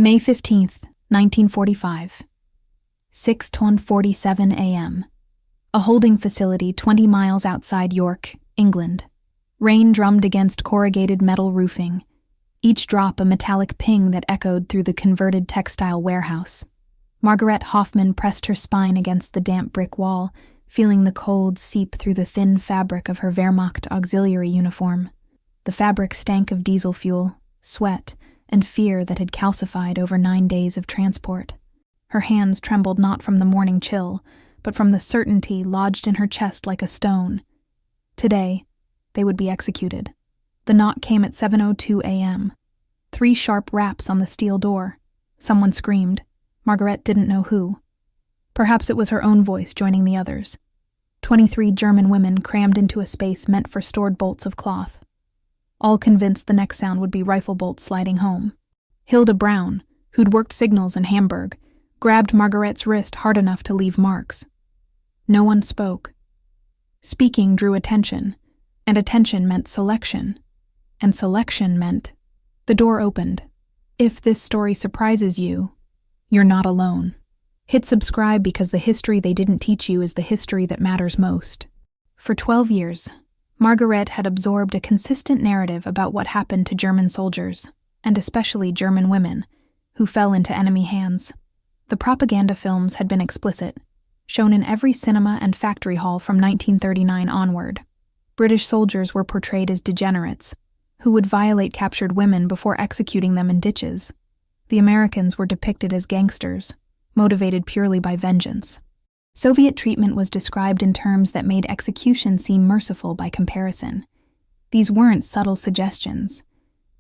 May 15th, 1945. 6:47 a.m. A holding facility 20 miles outside York, England. Rain drummed against corrugated metal roofing, each drop a metallic ping that echoed through the converted textile warehouse. Margaret Hoffman pressed her spine against the damp brick wall, feeling the cold seep through the thin fabric of her Wehrmacht auxiliary uniform. The fabric stank of diesel fuel, sweat, and fear that had calcified over 9 days of transport. Her hands trembled not from the morning chill, but from the certainty lodged in her chest like a stone. Today, they would be executed. The knock came at 7:02 a.m. 3 sharp raps on the steel door. Someone screamed. Margaret didn't know who. Perhaps it was her own voice joining the others. 23 German women crammed into a space meant for stored bolts of cloth. All convinced the next sound would be rifle bolts sliding home. Hilda Brown, who'd worked signals in Hamburg, grabbed Margaret's wrist hard enough to leave marks. No one spoke. Speaking drew attention, and attention meant selection, and selection meant the door opened. If this story surprises you, you're not alone. Hit subscribe because the history they didn't teach you is the history that matters most. For 12 years, Margaret had absorbed a consistent narrative about what happened to German soldiers, and especially German women, who fell into enemy hands. The propaganda films had been explicit, shown in every cinema and factory hall from 1939 onward. British soldiers were portrayed as degenerates, who would violate captured women before executing them in ditches. The Americans were depicted as gangsters, motivated purely by vengeance. Soviet treatment was described in terms that made execution seem merciful by comparison. These weren't subtle suggestions.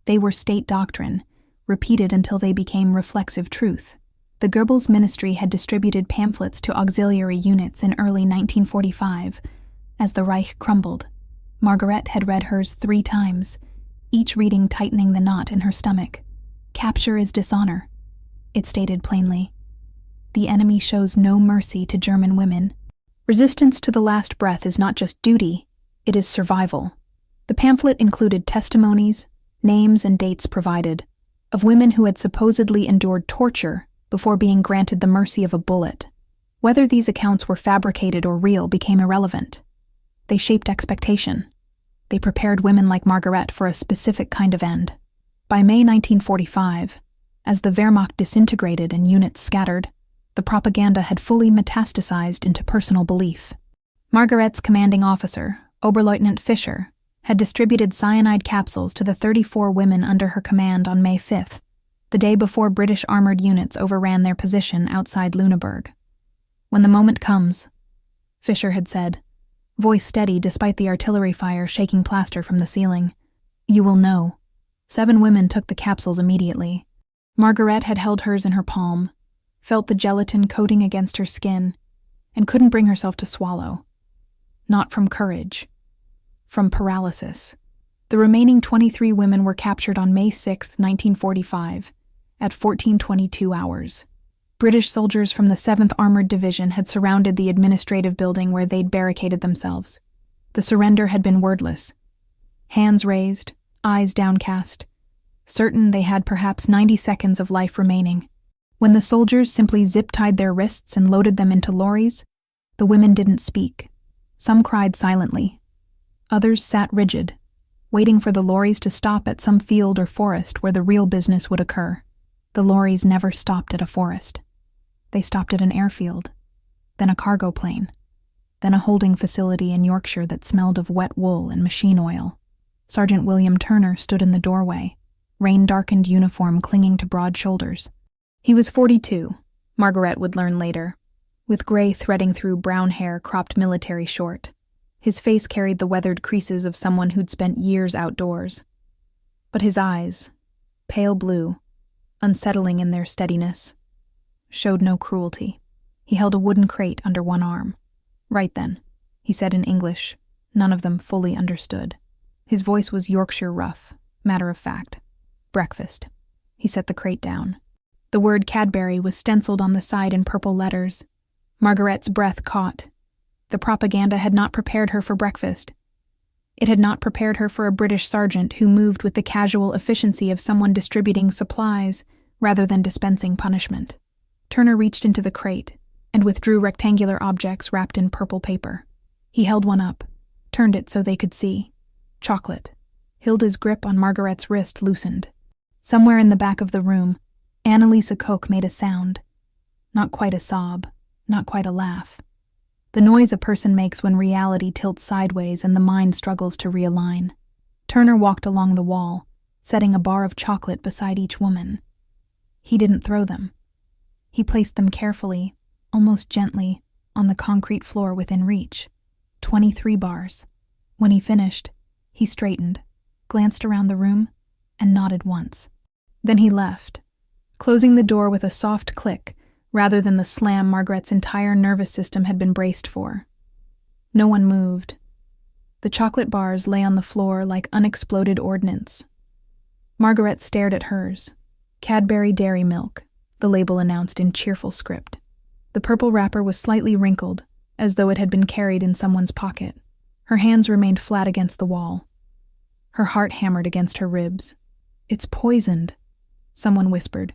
They were state doctrine, repeated until they became reflexive truth. The Goebbels ministry had distributed pamphlets to auxiliary units in early 1945. As the Reich crumbled, Margaret had read hers 3 times, each reading tightening the knot in her stomach. Capture is dishonor, it stated plainly. The enemy shows no mercy to German women. Resistance to the last breath is not just duty, it is survival. The pamphlet included testimonies, names and dates provided, of women who had supposedly endured torture before being granted the mercy of a bullet. Whether these accounts were fabricated or real became irrelevant. They shaped expectation. They prepared women like Margaret for a specific kind of end. By May 1945, as the Wehrmacht disintegrated and units scattered, the propaganda had fully metastasized into personal belief. Margaret's commanding officer, Oberleutnant Fischer, had distributed cyanide capsules to the 34 women under her command on May 5th, the day before British armored units overran their position outside Lüneburg. When the moment comes, Fischer had said, voice steady despite the artillery fire shaking plaster from the ceiling, you will know. 7 women took the capsules immediately. Margaret had held hers in her palm, felt the gelatin coating against her skin, and couldn't bring herself to swallow. Not from courage. From paralysis. The remaining 23 women were captured on May 6, 1945, at 14:22 hours. British soldiers from the 7th Armored Division had surrounded the administrative building where they'd barricaded themselves. The surrender had been wordless. Hands raised, eyes downcast, certain they had perhaps 90 seconds of life remaining. When the soldiers simply zip-tied their wrists and loaded them into lorries, the women didn't speak. Some cried silently. Others sat rigid, waiting for the lorries to stop at some field or forest where the real business would occur. The lorries never stopped at a forest. They stopped at an airfield, then a cargo plane, then a holding facility in Yorkshire that smelled of wet wool and machine oil. Sergeant William Turner stood in the doorway, rain-darkened uniform clinging to broad shoulders. He was 42, Margaret would learn later, with gray threading through brown hair cropped military short. His face carried the weathered creases of someone who'd spent years outdoors. But his eyes, pale blue, unsettling in their steadiness, showed no cruelty. He held a wooden crate under one arm. Right then, he said in English, none of them fully understood. His voice was Yorkshire rough, matter of fact. Breakfast. He set the crate down. The word Cadbury was stenciled on the side in purple letters. Margaret's breath caught. The propaganda had not prepared her for breakfast. It had not prepared her for a British sergeant who moved with the casual efficiency of someone distributing supplies, rather than dispensing punishment. Turner reached into the crate and withdrew rectangular objects wrapped in purple paper. He held one up, turned it so they could see. Chocolate. Hilda's grip on Margaret's wrist loosened. Somewhere in the back of the room, Annalisa Koch made a sound. Not quite a sob, not quite a laugh. The noise a person makes when reality tilts sideways and the mind struggles to realign. Turner walked along the wall, setting a bar of chocolate beside each woman. He didn't throw them. He placed them carefully, almost gently, on the concrete floor within reach. 23 bars. When he finished, he straightened, glanced around the room, and nodded once. Then he left, closing the door with a soft click rather than the slam Margaret's entire nervous system had been braced for. No one moved. The chocolate bars lay on the floor like unexploded ordnance. Margaret stared at hers. Cadbury Dairy Milk, the label announced in cheerful script. The purple wrapper was slightly wrinkled, as though it had been carried in someone's pocket. Her hands remained flat against the wall. Her heart hammered against her ribs. "It's poisoned," someone whispered.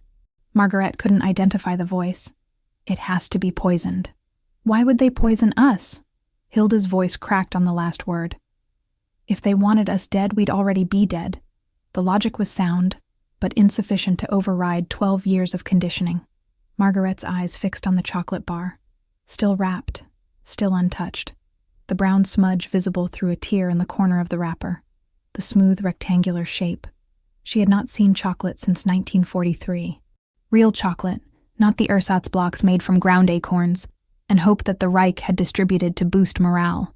Margaret couldn't identify the voice. "It has to be poisoned." "Why would they poison us?" Hilda's voice cracked on the last word. "If they wanted us dead, we'd already be dead." The logic was sound, but insufficient to override 12 years of conditioning. Margaret's eyes fixed on the chocolate bar. Still wrapped, still untouched. The brown smudge visible through a tear in the corner of the wrapper. The smooth rectangular shape. She had not seen chocolate since 1943. Real chocolate, not the ersatz blocks made from ground acorns, and hope that the Reich had distributed to boost morale.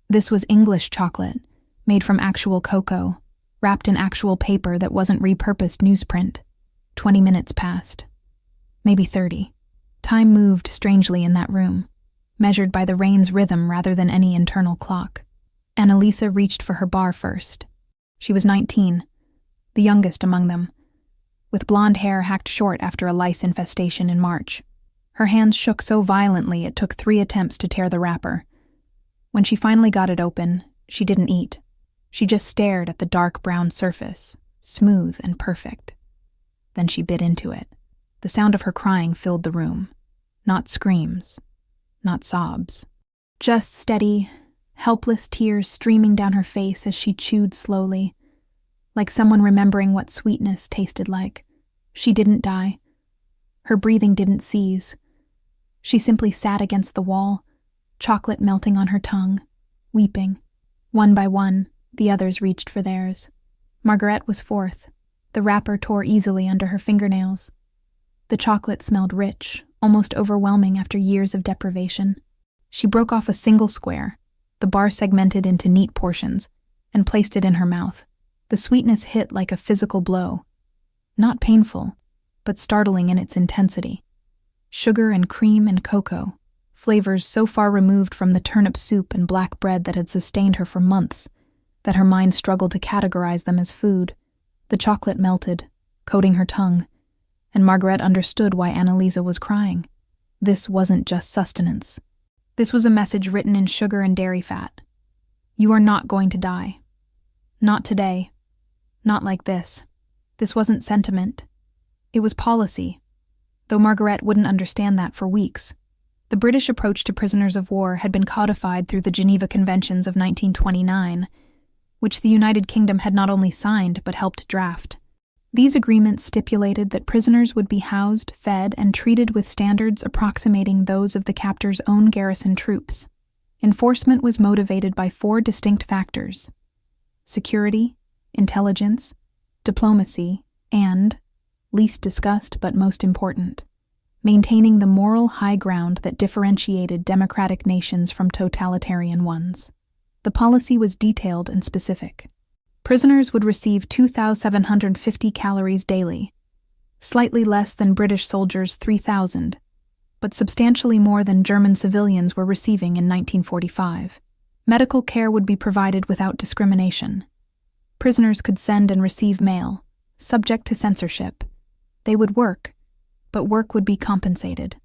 This was English chocolate, made from actual cocoa, wrapped in actual paper that wasn't repurposed newsprint. 20 minutes passed. Maybe 30. Time moved strangely in that room, measured by the rain's rhythm rather than any internal clock. Annalisa reached for her bar first. She was 19, the youngest among them, with blonde hair hacked short after a lice infestation in March. Her hands shook so violently it took 3 attempts to tear the wrapper. When she finally got it open, she didn't eat. She just stared at the dark brown surface, smooth and perfect. Then she bit into it. The sound of her crying filled the room. Not screams, not sobs. Just steady, helpless tears streaming down her face as she chewed slowly, like someone remembering what sweetness tasted like. She didn't die. Her breathing didn't seize. She simply sat against the wall, chocolate melting on her tongue, weeping. One by one, the others reached for theirs. Margaret was fourth. The wrapper tore easily under her fingernails. The chocolate smelled rich, almost overwhelming after years of deprivation. She broke off a single square, the bar segmented into neat portions, and placed it in her mouth. The sweetness hit like a physical blow. Not painful, but startling in its intensity. Sugar and cream and cocoa, flavors so far removed from the turnip soup and black bread that had sustained her for months, that her mind struggled to categorize them as food. The chocolate melted, coating her tongue, and Margaret understood why Annalisa was crying. This wasn't just sustenance. This was a message written in sugar and dairy fat. You are not going to die. Not today. Not like this. This wasn't sentiment. It was policy, though Margaret wouldn't understand that for weeks. The British approach to prisoners of war had been codified through the Geneva Conventions of 1929, which the United Kingdom had not only signed but helped draft. These agreements stipulated that prisoners would be housed, fed, and treated with standards approximating those of the captor's own garrison troops. Enforcement was motivated by 4 distinct factors: security, intelligence, diplomacy, and, least discussed but most important, maintaining the moral high ground that differentiated democratic nations from totalitarian ones. The policy was detailed and specific. Prisoners would receive 2,750 calories daily, slightly less than British soldiers' 3,000, but substantially more than German civilians were receiving in 1945. Medical care would be provided without discrimination. Prisoners could send and receive mail, subject to censorship. They would work, but work would be compensated.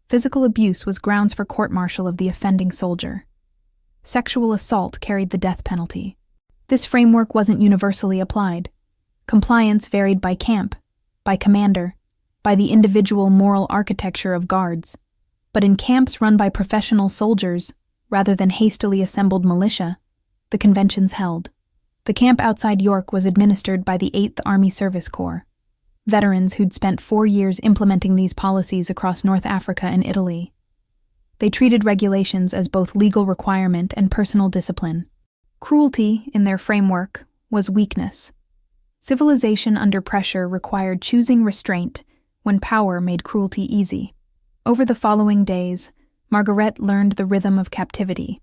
Physical abuse was grounds for court-martial of the offending soldier. Sexual assault carried the death penalty. This framework wasn't universally applied. Compliance varied by camp, by commander, by the individual moral architecture of guards. But in camps run by professional soldiers, rather than hastily assembled militia, the conventions held. The camp outside York was administered by the 8th Army Service Corps, veterans who'd spent 4 years implementing these policies across North Africa and Italy. They treated regulations as both legal requirement and personal discipline. Cruelty, in their framework, was weakness. Civilization under pressure required choosing restraint when power made cruelty easy. Over the following days, Margaret learned the rhythm of captivity.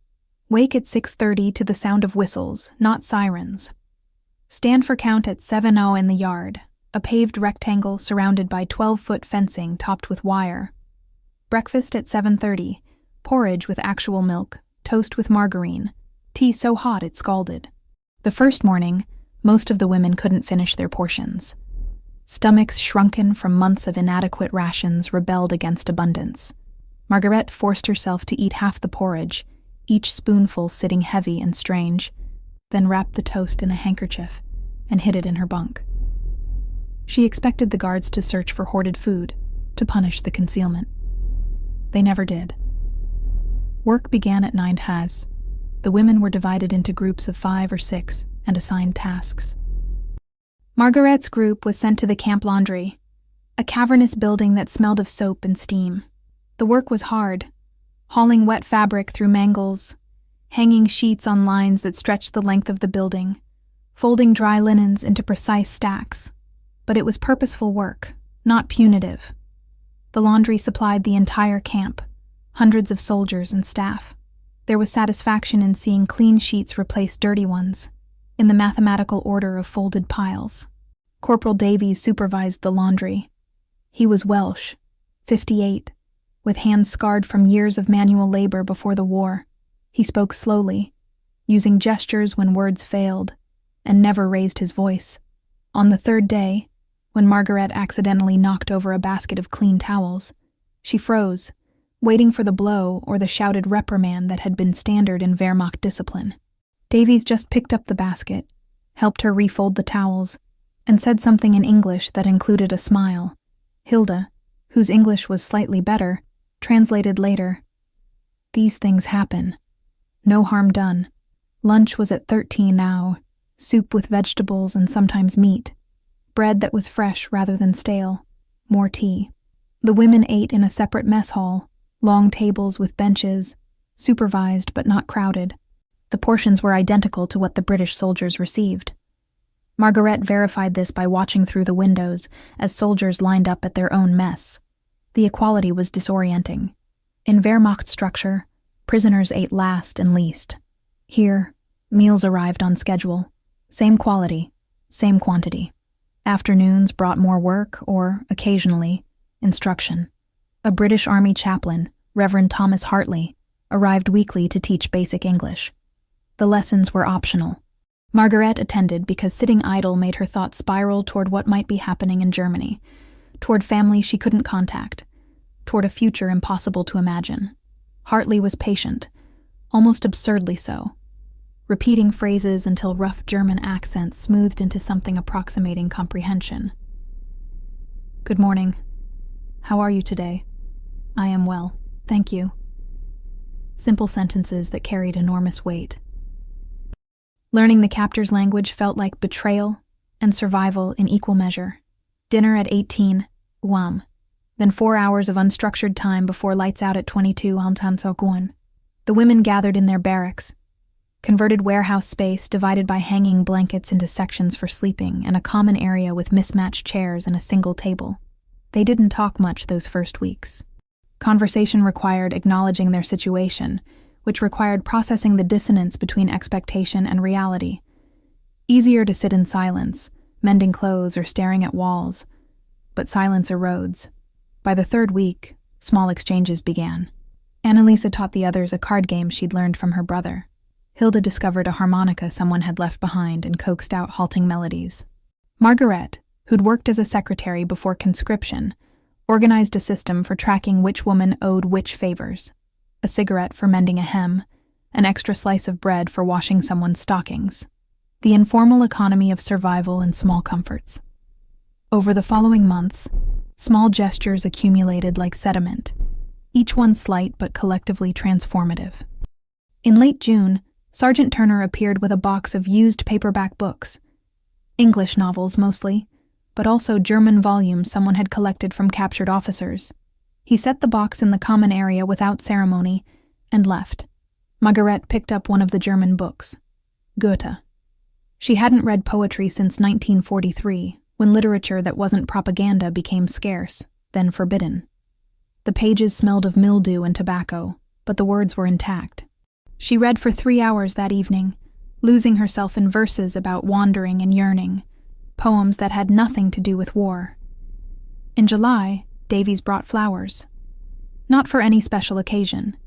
Wake at 6:30 to the sound of whistles, not sirens. Stand for count at 7:00 in the yard, a paved rectangle surrounded by 12-foot fencing topped with wire. Breakfast at 7:30, porridge with actual milk, toast with margarine, tea so hot it scalded. The first morning, most of the women couldn't finish their portions. Stomachs shrunken from months of inadequate rations rebelled against abundance. Margaret forced herself to eat half the porridge, each spoonful sitting heavy and strange, then wrapped the toast in a handkerchief and hid it in her bunk. She expected the guards to search for hoarded food, to punish the concealment. They never did. Work began at 9 has. The women were divided into groups of 5 or 6 and assigned tasks. Margaret's group was sent to the camp laundry, a cavernous building that smelled of soap and steam. The work was hard, hauling wet fabric through mangles, hanging sheets on lines that stretched the length of the building, folding dry linens into precise stacks. But it was purposeful work, not punitive. The laundry supplied the entire camp, hundreds of soldiers and staff. There was satisfaction in seeing clean sheets replace dirty ones, in the mathematical order of folded piles. Corporal Davies supervised the laundry. He was Welsh, 58, with hands scarred from years of manual labor before the war. He spoke slowly, using gestures when words failed, and never raised his voice. On the third day, when Margaret accidentally knocked over a basket of clean towels, she froze, waiting for the blow or the shouted reprimand that had been standard in Wehrmacht discipline. Davies just picked up the basket, helped her refold the towels, and said something in English that included a smile. Hilda, whose English was slightly better, translated later. These things happen. No harm done. Lunch was at 13 now, soup with vegetables and sometimes meat, bread that was fresh rather than stale, more tea. The women ate in a separate mess hall, long tables with benches, supervised but not crowded. The portions were identical to what the British soldiers received. Margaret verified this by watching through the windows as soldiers lined up at their own mess. The equality was disorienting. In Wehrmacht structure, prisoners ate last and least. Here, meals arrived on schedule. Same quality, same quantity. Afternoons brought more work or, occasionally, instruction. A British Army chaplain, Reverend Thomas Hartley, arrived weekly to teach basic English. The lessons were optional. Margaret attended because sitting idle made her thoughts spiral toward what might be happening in Germany, toward family she couldn't contact, toward a future impossible to imagine. Hartley was patient, almost absurdly so, repeating phrases until rough German accents smoothed into something approximating comprehension. "Good morning. How are you today?" "I am well, thank you." Simple sentences that carried enormous weight. Learning the captor's language felt like betrayal and survival in equal measure. Dinner at 18, UAM. Then 4 hours of unstructured time before lights out at 22 Altansogun. The women gathered in their barracks, converted warehouse space divided by hanging blankets into sections for sleeping and a common area with mismatched chairs and a single table. They didn't talk much those first weeks. Conversation required acknowledging their situation, which required processing the dissonance between expectation and reality. Easier to sit in silence, mending clothes or staring at walls, but silence erodes. By the third week, small exchanges began. Annalisa taught the others a card game she'd learned from her brother. Hilda discovered a harmonica someone had left behind and coaxed out halting melodies. Margaret, who'd worked as a secretary before conscription, organized a system for tracking which woman owed which favors. A cigarette for mending a hem, an extra slice of bread for washing someone's stockings. The informal economy of survival and small comforts. Over the following months, Small gestures accumulated like sediment, each one slight but collectively transformative. In late June, Sergeant Turner appeared with a box of used paperback books. English novels mostly, but also German volumes someone had collected from captured officers. He set the box in the common area without ceremony and left. Margaret picked up one of the German books, Goethe. She hadn't read poetry since 1943, when literature that wasn't propaganda became scarce, then forbidden. The pages smelled of mildew and tobacco, but the words were intact. She read for 3 hours that evening, losing herself in verses about wandering and yearning, poems that had nothing to do with war. In July, Davies brought flowers. Not for any special occasion,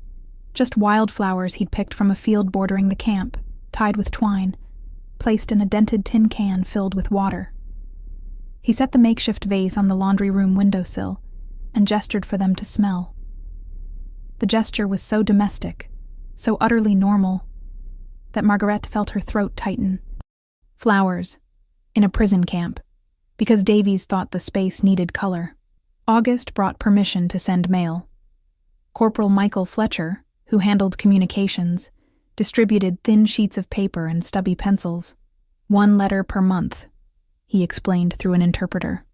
just wild flowers he'd picked from a field bordering the camp, tied with twine, placed in a dented tin can filled with water. He set the makeshift vase on the laundry room windowsill and gestured for them to smell. The gesture was so domestic, so utterly normal, that Margaret felt her throat tighten. Flowers, in a prison camp, because Davies thought the space needed color. August brought permission to send mail. Corporal Michael Fletcher, who handled communications, distributed thin sheets of paper and stubby pencils. 1 letter per month, he explained through an interpreter.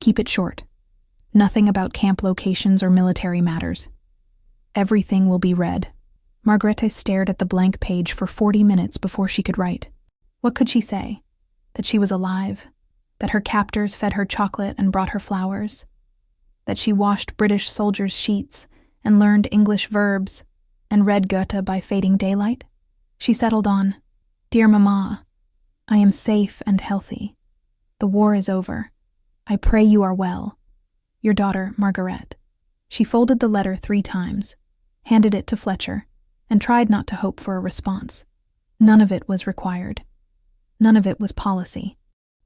Keep it short. Nothing about camp locations or military matters. Everything will be read. Margrethe stared at the blank page for 40 minutes before she could write. What could she say? That she was alive? That her captors fed her chocolate and brought her flowers? That she washed British soldiers' sheets and learned English verbs and read Goethe by fading daylight? She settled on, Dear Mama, I am safe and healthy. The war is over. I pray you are well. Your daughter, Margaret. She folded the letter 3 times, handed it to Fletcher, and tried not to hope for a response. None of it was required. None of it was policy.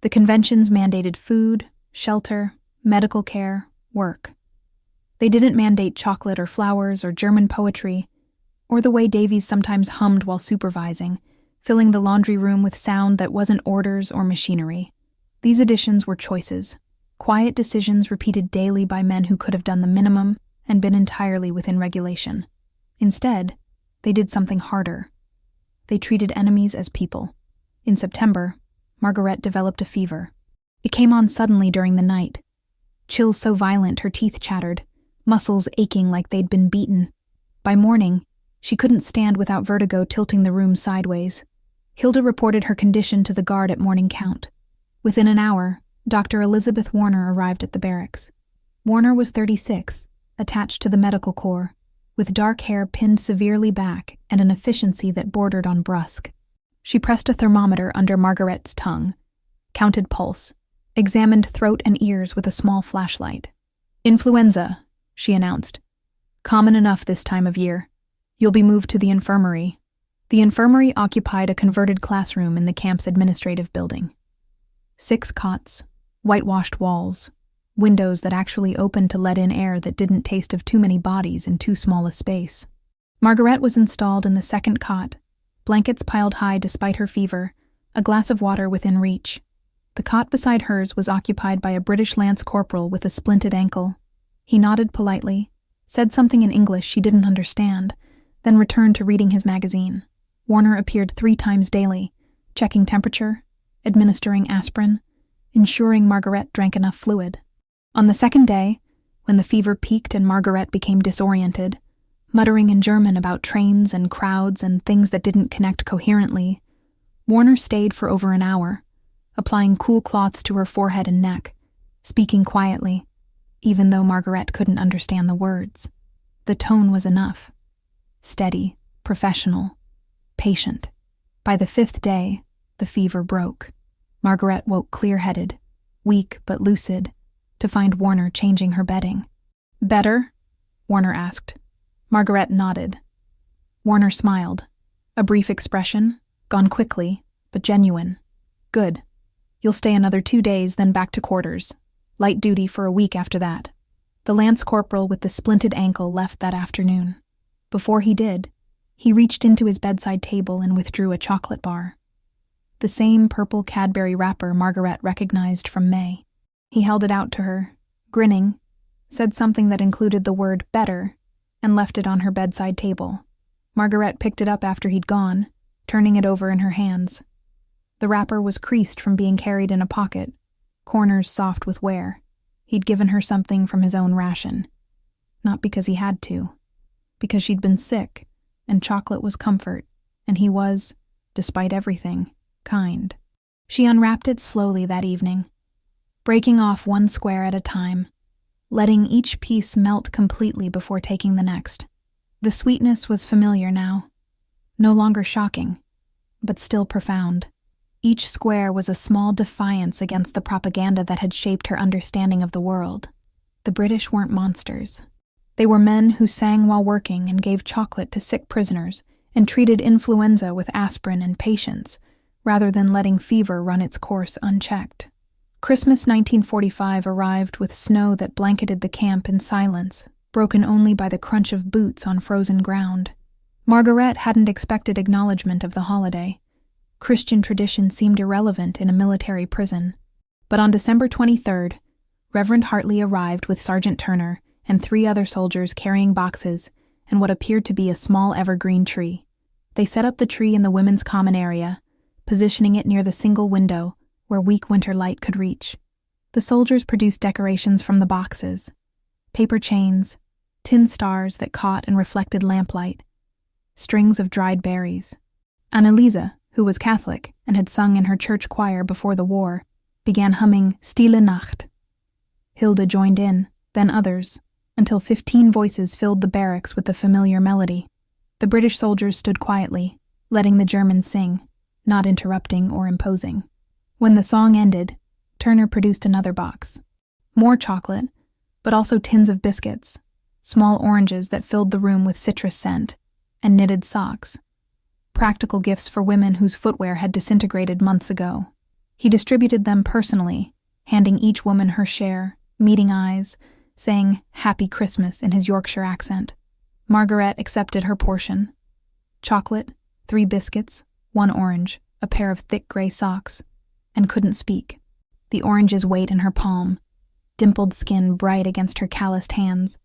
The conventions mandated food, shelter, medical care, work. They didn't mandate chocolate or flowers or German poetry, or the way Davies sometimes hummed while supervising, filling the laundry room with sound that wasn't orders or machinery. These additions were choices, quiet decisions repeated daily by men who could have done the minimum and been entirely within regulation. Instead, they did something harder. They treated enemies as people. In September, Margaret developed a fever. It came on suddenly during the night. Chills so violent her teeth chattered, muscles aching like they'd been beaten. By morning, she couldn't stand without vertigo tilting the room sideways. Hilda reported her condition to the guard at morning count. Within an hour, Dr. Elizabeth Warner arrived at the barracks. Warner was 36, attached to the medical corps, with dark hair pinned severely back and an efficiency that bordered on brusque. She pressed a thermometer under Margaret's tongue, counted pulse, examined throat and ears with a small flashlight. Influenza, she announced. Common enough this time of year. You'll be moved to the infirmary. The infirmary occupied a converted classroom in the camp's administrative building. 6 cots, whitewashed walls, windows that actually opened to let in air that didn't taste of too many bodies in too small a space. Margaret was installed in the 2nd cot, blankets piled high despite her fever, a glass of water within reach. The cot beside hers was occupied by a British lance corporal with a splinted ankle. He nodded politely, said something in English she didn't understand, then returned to reading his magazine. Warner appeared 3 times daily, checking temperature, administering aspirin, ensuring Margaret drank enough fluid. On the 2nd day, when the fever peaked and Margaret became disoriented, muttering in German about trains and crowds and things that didn't connect coherently, Warner stayed for over an hour, applying cool cloths to her forehead and neck, speaking quietly, even though Margaret couldn't understand the words. The tone was enough. Steady, professional, patient. By the 5th day, the fever broke. Margaret woke clear-headed, weak but lucid, to find Warner changing her bedding. Better? Warner asked. Margaret nodded. Warner smiled. A brief expression, gone quickly, but genuine. Good. You'll stay another 2 days, then back to quarters. Light duty for a week after that. The lance corporal with the splinted ankle left that afternoon. Before he did, he reached into his bedside table and withdrew a chocolate bar. The same purple Cadbury wrapper Margaret recognized from May. He held it out to her, grinning, said something that included the word better, and left it on her bedside table. Margaret picked it up after he'd gone, turning it over in her hands. The wrapper was creased from being carried in a pocket, corners soft with wear. He'd given her something from his own ration. Not because he had to. Because she'd been sick, and chocolate was comfort, and he was, despite everything, kind. She unwrapped it slowly that evening, breaking off one square at a time, letting each piece melt completely before taking the next. The sweetness was familiar now, no longer shocking, but still profound. Each square was a small defiance against the propaganda that had shaped her understanding of the world. The British weren't monsters. They were men who sang while working and gave chocolate to sick prisoners and treated influenza with aspirin and patience, rather than letting fever run its course unchecked. Christmas 1945 arrived with snow that blanketed the camp in silence, broken only by the crunch of boots on frozen ground. Margaret hadn't expected acknowledgement of the holiday. Christian tradition seemed irrelevant in a military prison. But on December 23rd, Reverend Hartley arrived with Sergeant Turner and 3 other soldiers carrying boxes and what appeared to be a small evergreen tree. They set up the tree in the women's common area, positioning it near the single window where weak winter light could reach. The soldiers produced decorations from the boxes: paper chains, tin stars that caught and reflected lamplight, strings of dried berries. Anneliese, who was Catholic and had sung in her church choir before the war, began humming Stille Nacht. Hilda joined in, then others, until 15 voices filled the barracks with the familiar melody. The British soldiers stood quietly, letting the Germans sing, not interrupting or imposing. When the song ended, Turner produced another box. More chocolate, but also tins of biscuits, small oranges that filled the room with citrus scent, and knitted socks. Practical gifts for women whose footwear had disintegrated months ago. He distributed them personally, handing each woman her share, meeting eyes, saying "Happy Christmas" in his Yorkshire accent. Margaret accepted her portion. Chocolate, 3 biscuits, 1 orange, a pair of thick gray socks, and couldn't speak. The orange's weight in her palm, dimpled skin bright against her calloused hands,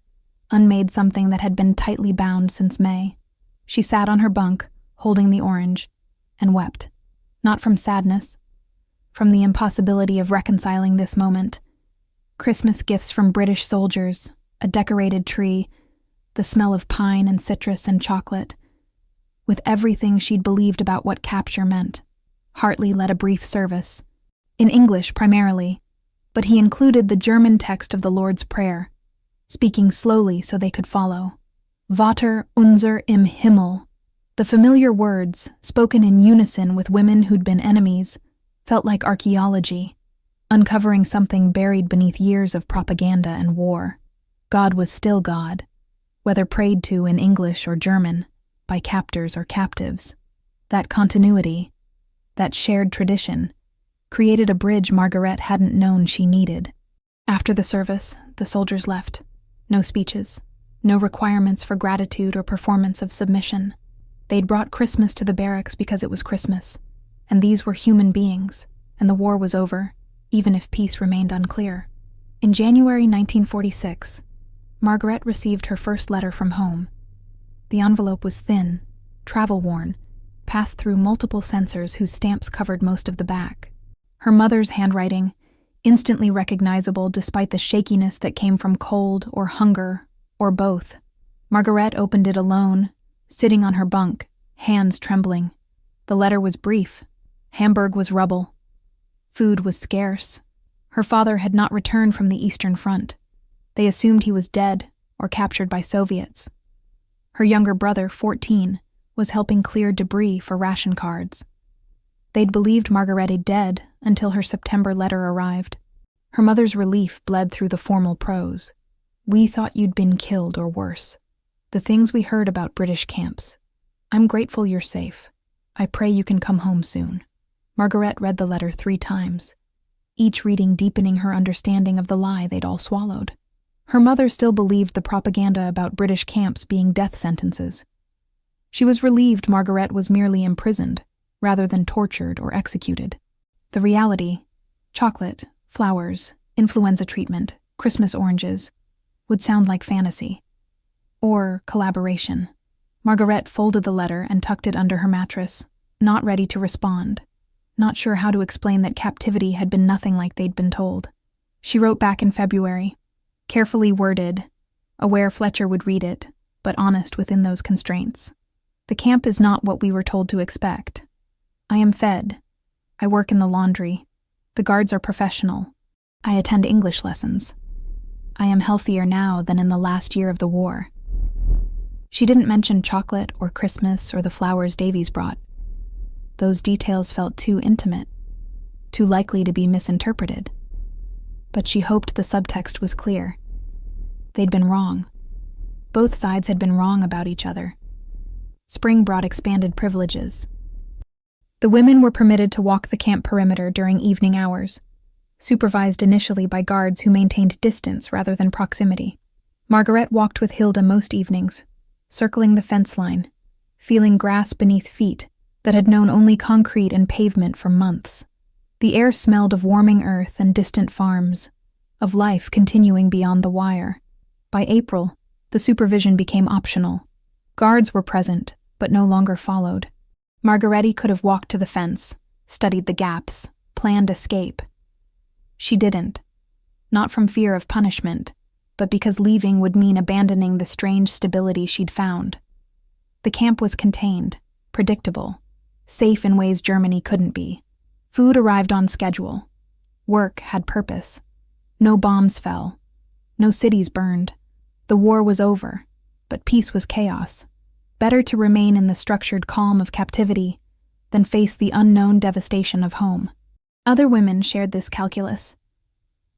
unmade something that had been tightly bound since May. She sat on her bunk, holding the orange, and wept. Not from sadness, from the impossibility of reconciling this moment. Christmas gifts from British soldiers, a decorated tree, the smell of pine and citrus and chocolate. With everything she'd believed about what capture meant, Hartley led a brief service, in English primarily, but he included the German text of the Lord's Prayer, speaking slowly so they could follow. Vater unser im Himmel. The familiar words, spoken in unison with women who'd been enemies, felt like archaeology, uncovering something buried beneath years of propaganda and war. God was still God, whether prayed to in English or German, by captors or captives. That continuity, that shared tradition, created a bridge Margaret hadn't known she needed. After the service, the soldiers left. No speeches, no requirements for gratitude or performance of submission. They'd brought Christmas to the barracks because it was Christmas, and these were human beings, and the war was over, even if peace remained unclear. In January 1946, Margaret received her first letter from home. The envelope was thin, travel-worn, passed through multiple censors whose stamps covered most of the back. Her mother's handwriting, instantly recognizable despite the shakiness that came from cold or hunger, or both. Margaret opened it alone, sitting on her bunk, hands trembling. The letter was brief. Hamburg was rubble. Food was scarce. Her father had not returned from the Eastern Front. They assumed he was dead or captured by Soviets. Her younger brother, 14, was helping clear debris for ration cards. They'd believed Margarete dead until her September letter arrived. Her mother's relief bled through the formal prose. "We thought you'd been killed or worse. The things we heard about British camps. I'm grateful you're safe. I pray you can come home soon." Margaret read the letter 3 times, each reading deepening her understanding of the lie they'd all swallowed. Her mother still believed the propaganda about British camps being death sentences. She was relieved Margaret was merely imprisoned, rather than tortured or executed. The reality, chocolate, flowers, influenza treatment, Christmas oranges, would sound like fantasy. Or collaboration. Margaret folded the letter and tucked it under her mattress, not ready to respond, not sure how to explain that captivity had been nothing like they'd been told. She wrote back in February, carefully worded, aware Fletcher would read it, but honest within those constraints. The camp is not what we were told to expect. I am fed. I work in the laundry. The guards are professional. I attend English lessons. I am healthier now than in the last year of the war. She didn't mention chocolate or Christmas or the flowers Davies brought. Those details felt too intimate, too likely to be misinterpreted. But she hoped the subtext was clear. They'd been wrong. Both sides had been wrong about each other. Spring brought expanded privileges. The women were permitted to walk the camp perimeter during evening hours, supervised initially by guards who maintained distance rather than proximity. Margaret walked with Hilda most evenings, circling the fence line, feeling grass beneath feet that had known only concrete and pavement for months. The air smelled of warming earth and distant farms, of life continuing beyond the wire. By April, the supervision became optional. Guards were present, but no longer followed. Margaret could have walked to the fence, studied the gaps, planned escape. She didn't. Not from fear of punishment, but because leaving would mean abandoning the strange stability she'd found. The camp was contained, predictable, safe in ways Germany couldn't be. Food arrived on schedule. Work had purpose. No bombs fell. No cities burned. The war was over, but peace was chaos. Better to remain in the structured calm of captivity than face the unknown devastation of home. Other women shared this calculus.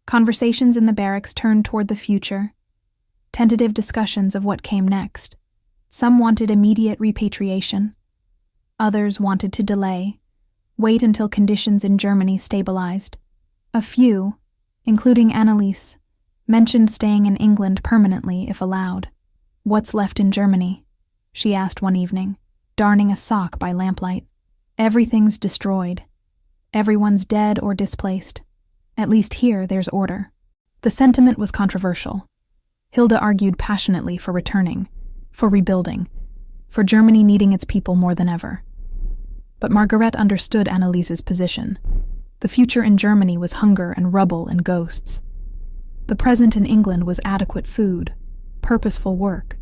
Conversations in the barracks turned toward the future, tentative discussions of what came next. Some wanted immediate repatriation. Others wanted to delay, wait until conditions in Germany stabilized. A few, including Anneliese, mentioned staying in England permanently if allowed. "What's left in Germany?" she asked one evening, darning a sock by lamplight. "Everything's destroyed. Everyone's dead or displaced. At least here there's order." The sentiment was controversial. Hilda argued passionately for returning, for rebuilding, for Germany needing its people more than ever. But Margaret understood Anneliese's position. The future in Germany was hunger and rubble and ghosts. The present in England was adequate food, purposeful work,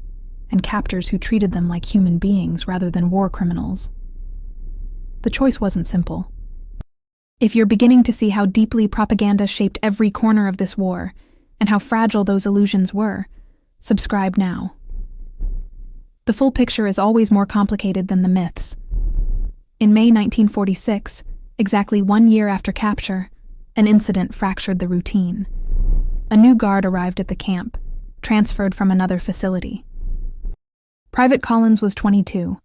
and captors who treated them like human beings rather than war criminals. The choice wasn't simple. If you're beginning to see how deeply propaganda shaped every corner of this war, and how fragile those illusions were, subscribe now. The full picture is always more complicated than the myths. In May 1946, exactly 1 year after capture, an incident fractured the routine. A new guard arrived at the camp, transferred from another facility. Private Collins was 22,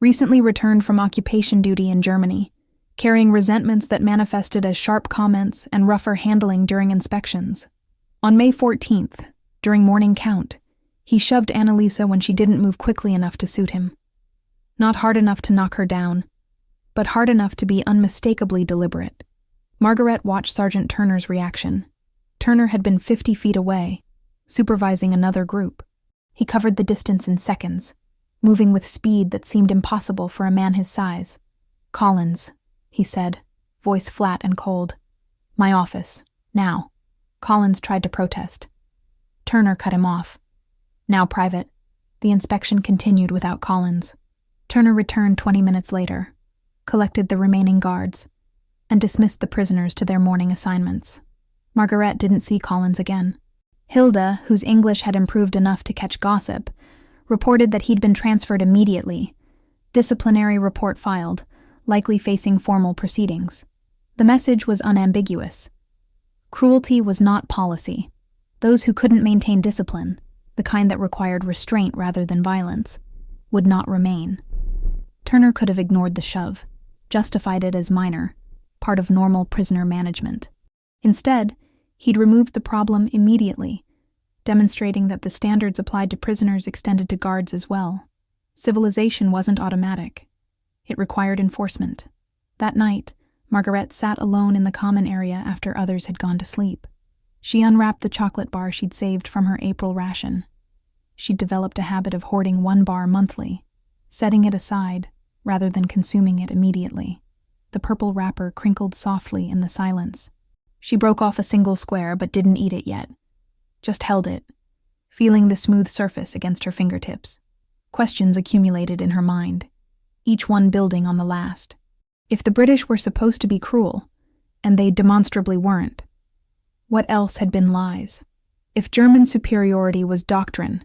recently returned from occupation duty in Germany, carrying resentments that manifested as sharp comments and rougher handling during inspections. On May 14th, during morning count, he shoved Anneliese when she didn't move quickly enough to suit him. Not hard enough to knock her down, but hard enough to be unmistakably deliberate. Margaret watched Sergeant Turner's reaction. Turner had been 50 feet away, supervising another group. He covered the distance in seconds, moving with speed that seemed impossible for a man his size. "Collins," he said, voice flat and cold. "My office, now." Collins tried to protest. Turner cut him off. "Now, Private." The inspection continued without Collins. Turner returned 20 minutes later, collected the remaining guards, and dismissed the prisoners to their morning assignments. Margaret didn't see Collins again. Hilda, whose English had improved enough to catch gossip, reported that he'd been transferred immediately. Disciplinary report filed, likely facing formal proceedings. The message was unambiguous. Cruelty was not policy. Those who couldn't maintain discipline, the kind that required restraint rather than violence, would not remain. Turner could have ignored the shove, justified it as minor, part of normal prisoner management. Instead, he'd removed the problem immediately, demonstrating that the standards applied to prisoners extended to guards as well. Civilization wasn't automatic. It required enforcement. That night, Margaret sat alone in the common area after others had gone to sleep. She unwrapped the chocolate bar she'd saved from her April ration. She'd developed a habit of hoarding 1 bar monthly, setting it aside rather than consuming it immediately. The purple wrapper crinkled softly in the silence. She broke off a single square but didn't eat it yet. Just held it, feeling the smooth surface against her fingertips. Questions accumulated in her mind, each one building on the last. If the British were supposed to be cruel, and they demonstrably weren't, what else had been lies? If German superiority was doctrine,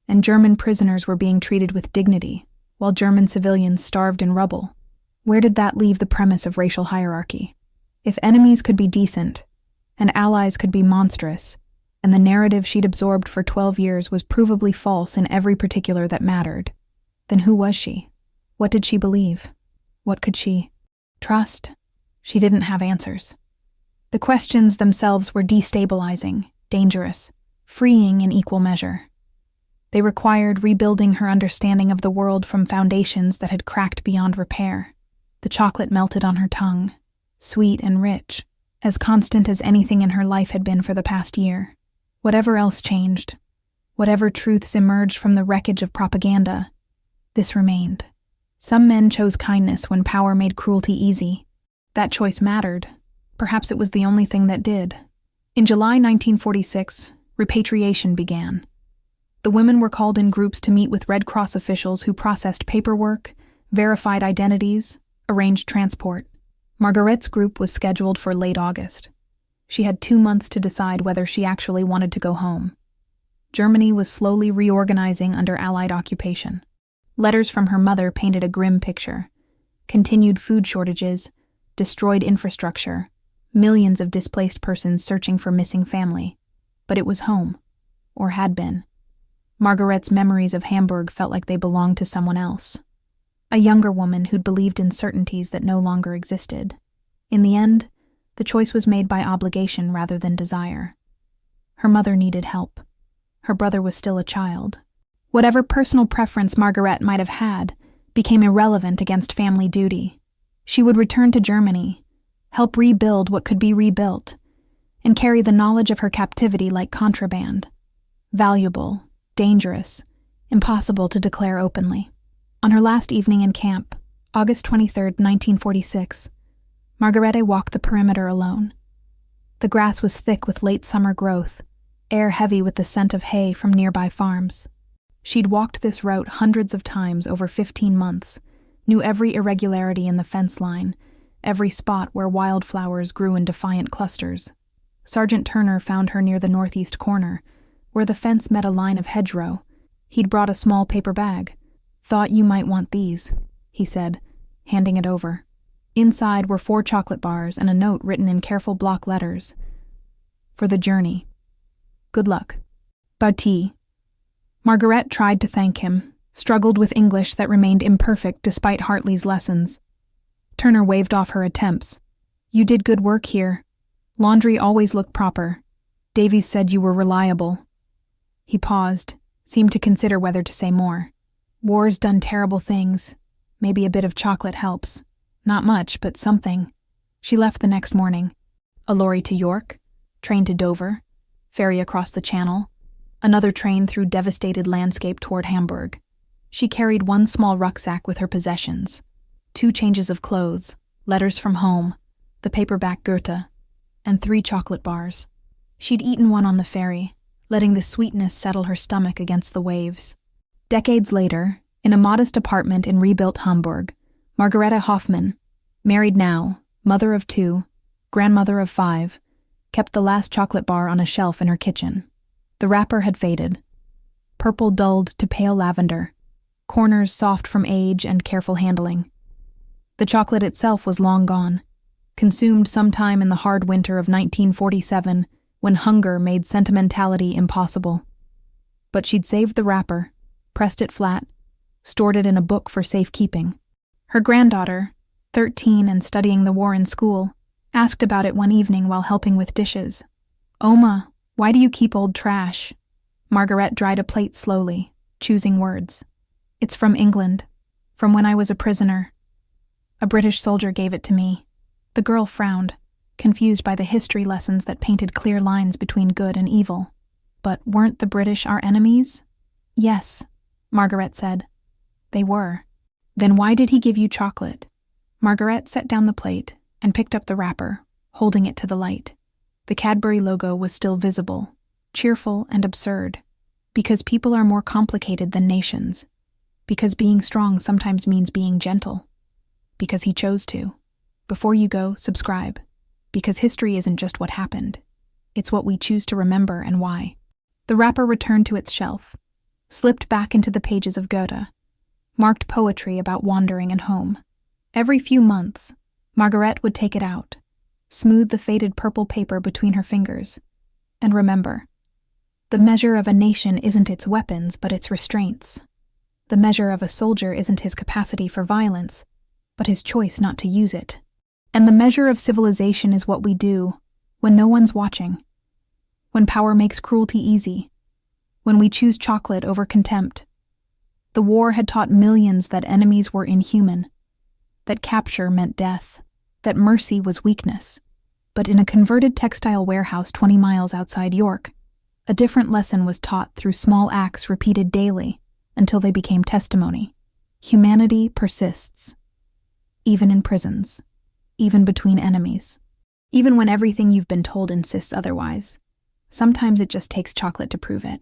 and German prisoners were being treated with dignity, while German civilians starved in rubble, where did that leave the premise of racial hierarchy? If enemies could be decent, and allies could be monstrous, and the narrative she'd absorbed for 12 years was provably false in every particular that mattered, then who was she? What did she believe? What could she trust? She didn't have answers. The questions themselves were destabilizing, dangerous, freeing in equal measure. They required rebuilding her understanding of the world from foundations that had cracked beyond repair. The chocolate melted on her tongue, sweet and rich, as constant as anything in her life had been for the past year. Whatever else changed, whatever truths emerged from the wreckage of propaganda, this remained. Some men chose kindness when power made cruelty easy. That choice mattered. Perhaps it was the only thing that did. In July 1946, repatriation began. The women were called in groups to meet with Red Cross officials who processed paperwork, verified identities, arranged transport. Margaret's group was scheduled for late August. She had 2 months to decide whether she actually wanted to go home. Germany was slowly reorganizing under Allied occupation. Letters from her mother painted a grim picture. Continued food shortages, destroyed infrastructure, millions of displaced persons searching for missing family. But it was home, or had been. Margaret's memories of Hamburg felt like they belonged to someone else. A younger woman who'd believed in certainties that no longer existed. In the end, the choice was made by obligation rather than desire. Her mother needed help. Her brother was still a child. Whatever personal preference Margaret might have had became irrelevant against family duty. She would return to Germany, help rebuild what could be rebuilt, and carry the knowledge of her captivity like contraband. Valuable, dangerous, impossible to declare openly. On her last evening in camp, August 23, 1946, Margarete walked the perimeter alone. The grass was thick with late summer growth, air heavy with the scent of hay from nearby farms. She'd walked this route hundreds of times over 15 months, knew every irregularity in the fence line, every spot where wildflowers grew in defiant clusters. Sergeant Turner found her near the northeast corner, where the fence met a line of hedgerow. He'd brought a small paper bag. "Thought you might want these," he said, handing it over. Inside were 4 chocolate bars and a note written in careful block letters. "For the journey. Good luck. Bauti." Margaret tried to thank him, struggled with English that remained imperfect despite Hartley's lessons. Turner waved off her attempts. "You did good work here. Laundry always looked proper. Davies said you were reliable." He paused, seemed to consider whether to say more. "War's done terrible things. Maybe a bit of chocolate helps. Not much, but something." She left the next morning. A lorry to York, train to Dover, ferry across the Channel, another train through devastated landscape toward Hamburg. She carried 1 small rucksack with her possessions, 2 changes of clothes, letters from home, the paperback Goethe, and 3 chocolate bars. She'd eaten one on the ferry, letting the sweetness settle her stomach against the waves. Decades later, in a modest apartment in rebuilt Hamburg, Margarete Hoffmann, married now, mother of 2, grandmother of 5, kept the last chocolate bar on a shelf in her kitchen. The wrapper had faded. Purple dulled to pale lavender, corners soft from age and careful handling. The chocolate itself was long gone, consumed sometime in the hard winter of 1947 when hunger made sentimentality impossible. But she'd saved the wrapper, pressed it flat, stored it in a book for safekeeping. Her granddaughter, 13 and studying the war in school, asked about it one evening while helping with dishes. "Oma, why do you keep old trash?" Margaret dried a plate slowly, choosing words. "It's from England, from when I was a prisoner. A British soldier gave it to me." The girl frowned. confused by the history lessons that painted clear lines between good and evil. But weren't the British our enemies? Yes, Margaret said. They were. Then why did he give you chocolate? Margaret set down the plate and picked up the wrapper, holding it to the light. The Cadbury logo was still visible, cheerful and absurd. Because people are more complicated than nations. Because being strong sometimes means being gentle. Because he chose to. Before you go, subscribe. Because history isn't just what happened. It's what we choose to remember and why. The wrapper returned to its shelf, slipped back into the pages of Goethe, marked poetry about wandering and home. Every few months, Margaret would take it out, smooth the faded purple paper between her fingers, and remember, the measure of a nation isn't its weapons, but its restraints. The measure of a soldier isn't his capacity for violence, but his choice not to use it. And the measure of civilization is what we do when no one's watching, when power makes cruelty easy, when we choose chocolate over contempt. The war had taught millions that enemies were inhuman, that capture meant death, that mercy was weakness. But in a converted textile warehouse 20 miles outside York, a different lesson was taught through small acts repeated daily until they became testimony. Humanity persists, even in prisons, even between enemies, even when everything you've been told insists otherwise. Sometimes it just takes chocolate to prove it.